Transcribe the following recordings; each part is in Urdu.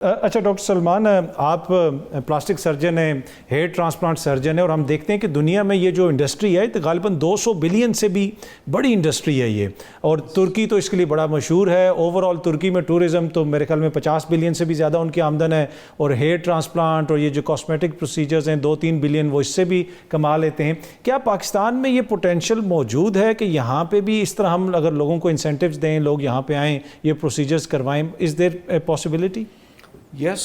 اچھا ڈاکٹر سلمان، آپ پلاسٹک سرجن ہیں، ہیئر ٹرانسپلانٹ سرجن ہیں، اور ہم دیکھتے ہیں کہ دنیا میں یہ جو انڈسٹری ہے تو غالباً 200 بلین سے بھی بڑی انڈسٹری ہے یہ، اور ترکی تو اس کے لیے بڑا مشہور ہے۔ اوور آل ترکی میں ٹورزم تو میرے خیال میں 50 بلین سے بھی زیادہ ان کی آمدن ہے، اور ہیئر ٹرانسپلانٹ اور یہ جو کاسمیٹک پروسیجرز ہیں 2-3 بلین وہ اس سے بھی کما لیتے ہیں۔ کیا پاکستان میں یہ پوٹینشیل موجود ہے کہ یہاں پہ بھی اس طرح ہم اگر لوگوں کو انسینٹیوز دیں، لوگ یہاں پہ آئیں، یہ پروسیجرز کروائیں، is there a possibility? Yes,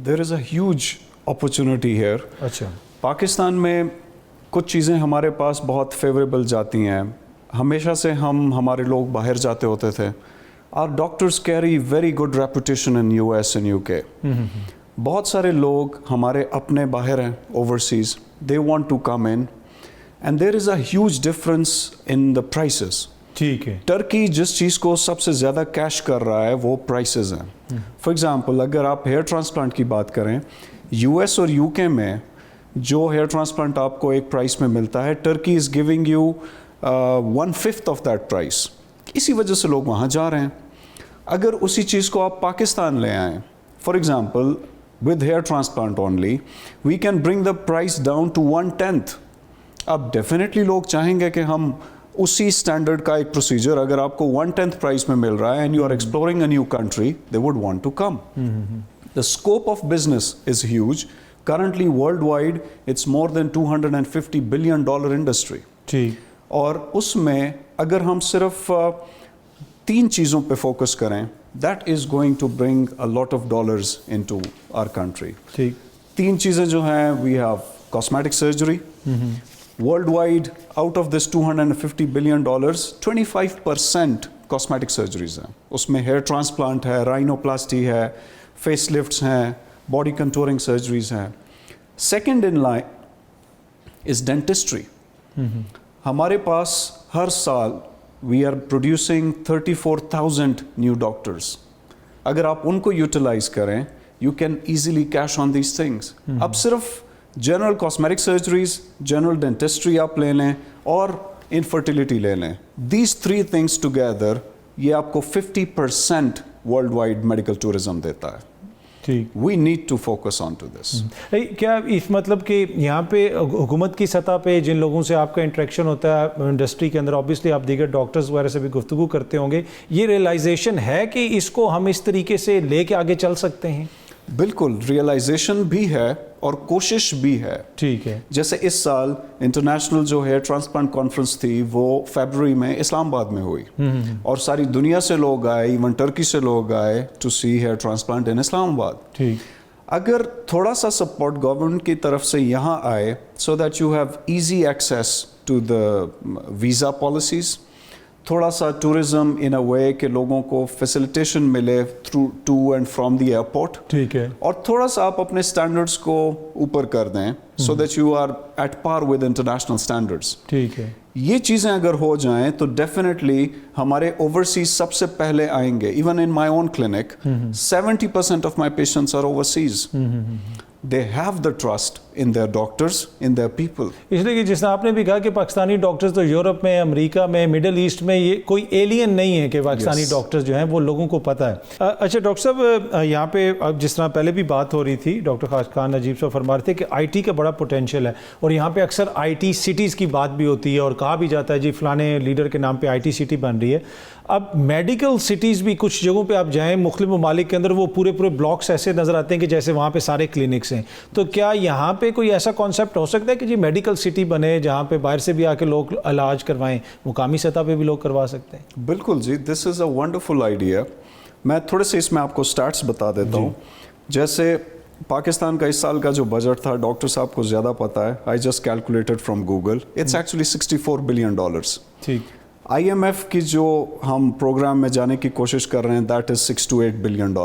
there is a huge opportunity here. اچھا، پاکستان میں کچھ چیزیں ہمارے پاس بہت فیوریبل جاتی ہیں۔ ہمیشہ سے ہمارے لوگ باہر جاتے ہوتے تھے۔ Our doctors carry very good reputation in US and UK. بہت سارے لوگ ہمارے اپنے باہر ہیں overseas. They want to come in and there is a huge difference in the prices. ٹھیک ہے۔ ٹرکی جس چیز کو سب سے زیادہ کیش کر رہا ہے وہ پرائسز ہیں۔ فار ایگزامپل اگر آپ ہیئر ٹرانسپلانٹ کی بات کریں، یو ایس اور یو کے میں جو ہیئر ٹرانسپلانٹ آپ کو ایک پرائس میں ملتا ہے، Turkey is giving you 1/5 of that price. اسی وجہ سے لوگ وہاں جا رہے ہیں۔ اگر اسی چیز کو آپ پاکستان لے آئیں، for example with hair transplant only we can bring the price down to 1/10۔ اب ڈیفینیٹلی لوگ چاہیں گے کہ ہم اسی اسٹینڈرڈ کا ایک پروسیجر اگر آپ کو 1/10 پرائس میں مل رہا ہے and you are exploring a new country, they would want to come. The scope of business is huge. Currently worldwide it's more than $250 billion industry. ٹھیک، اور اس میں اگر ہم صرف 3 چیزوں پہ فوکس کریں، that is going to bring a lot of dollars into our country. ٹھیک، 3 چیزیں جو ہیں، we have cosmetic surgery. Worldwide out of this $250 billion 25% cosmetic surgeries ہیں۔ اس میں ہیئر ٹرانسپلانٹ ہے، رائنوپلاسٹی ہے، فیس لفٹس ہیں، باڈی کنٹورنگ سرجریز ہیں۔ Second in line is dentistry. ہمارے پاس ہر سال we are producing 34,000 new doctors. اگر آپ ان کو یوٹیلائز کریں، you can easily cash on these things. اب صرف general cosmetic surgeries, general dentistry آپ لے لیں اور انفرٹیلیٹی لے لیں، دیز 3 تھنگس ٹوگیدر یہ آپ کو 50% ورلڈ وائڈ میڈیکل ٹورزم دیتا ہے۔ ٹھیک، we need to focus on to this. کیا اس مطلب کہ یہاں پہ حکومت کی سطح پہ جن لوگوں سے آپ کا انٹریکشن ہوتا ہے انڈسٹری کے اندر، آبویسلی آپ دیگر ڈاکٹرز وغیرہ سے بھی گفتگو کرتے ہوں گے، یہ ریئلائزیشن ہے کہ اس کو ہم اس طریقے سے لے کے آگے چل سکتے ہیں؟ بالکل، ریئلائزیشن بھی ہے اور کوشش بھی ہے۔ ٹھیک ہے، جیسے اس سال انٹرنیشنل جو ہیئر ٹرانسپلانٹ کانفرنس تھی وہ فیبروری میں اسلام آباد میں ہوئی، اور ساری دنیا سے لوگ آئے، ایون ٹرکی سے لوگ آئے ٹو سی ہیئر ٹرانسپلانٹ ان اسلام آباد۔ ٹھیک، اگر تھوڑا سا سپورٹ گورنمنٹ کی طرف سے یہاں آئے so that you have easy access to the visa policies, تھوڑا سا ٹورزم ان اے وے کہ لوگوں کو فیسیلیٹیشن ملے through to and from the airport, ٹھیک ہے، اور تھوڑا سا آپ اپنے اسٹینڈرڈس کو اوپر کر دیں so that you are at par with international standards. ٹھیک ہے، یہ چیزیں اگر ہو جائیں تو ڈیفینیٹلی ہمارے اوورسیز سب سے پہلے آئیں گے۔ Even in my own clinic 70% of my patients are overseas. They have the trust in their doctors, in their people. اس لیے کہ جس طرح آپ نے بھی کہا کہ پاکستانی ڈاکٹرز تو یورپ میں، امریکہ میں، مڈل ایسٹ میں یہ کوئی ایلین نہیں ہے کہ پاکستانی ڈاکٹرز جو ہیں وہ لوگوں کو پتہ ہے۔ اچھا ڈاکٹر صاحب، یہاں پہ اب جس طرح پہلے بھی بات ہو رہی تھی، ڈاکٹر خان نجیب صاحب فرما رہے تھے کہ آئی ٹی کا بڑا پوٹینشیل ہے، اور یہاں پہ اکثر آئی ٹی سٹیز کی بات بھی ہوتی ہے اور کہا بھی جاتا ہے جی فلانے لیڈر کے نام پہ آئی ٹی سٹی بن رہی ہے۔ اب میڈیکل سٹیز بھی کچھ جگہوں پہ آپ جائیں مختلف ممالک کے اندر، وہ پورے بلاکس ایسے نظر آتے ہیں کہ جیسے وہاں پہ سارے کلینکس ہیں۔ تو کیا یہاں پہ کوئی ایسا کانسیپٹ ہو سکتا ہے کہ جی میڈیکل سٹی بنے جہاں پہ باہر سے بھی آ کے لوگ علاج کروائیں، مقامی سطح پہ بھی لوگ کروا سکتے ہیں؟ بالکل جی، دس از اے ونڈرفل آئیڈیا۔ میں تھوڑے سے اس میں آپ کو سٹیٹس بتا دیتا ہوں۔ جیسے پاکستان کا اس سال کا جو بجٹ تھا، ڈاکٹر صاحب کو زیادہ پتہ ہے، I just calculated from Google, it's actually $64 billion. ٹھیک، آئی ایم ایف کی جو ہم پروگرام میں جانے کی کوشش کر رہے ہیں، that is $6 to 8 billion.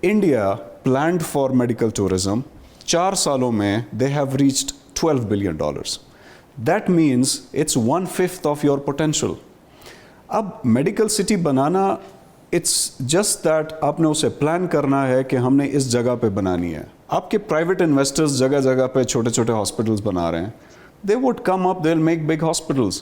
India planned for medical tourism 4 سالوں میں they have reached $12 billion. That means it's 1/5 of your potential. اب میڈیکل سٹی بنانا اٹس جسٹ دیٹ آپ نے اسے پلان کرنا ہے کہ ہم نے اس جگہ پہ بنانی ہے۔ آپ کے پرائیویٹ انویسٹرز جگہ جگہ پہ چھوٹے چھوٹے ہاسپٹلز بنا رہے ہیں، they would come up, they'll make big hospitals.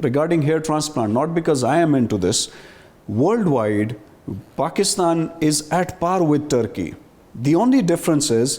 regarding hair transplant, not because I am into this, worldwide, Pakistan is at par with Turkey. The only difference is,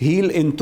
heal in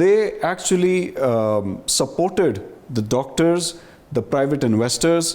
they actually supported the doctors, the private investors,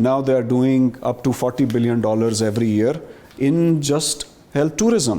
now they are doing up to $40 billion every year in just health tourism.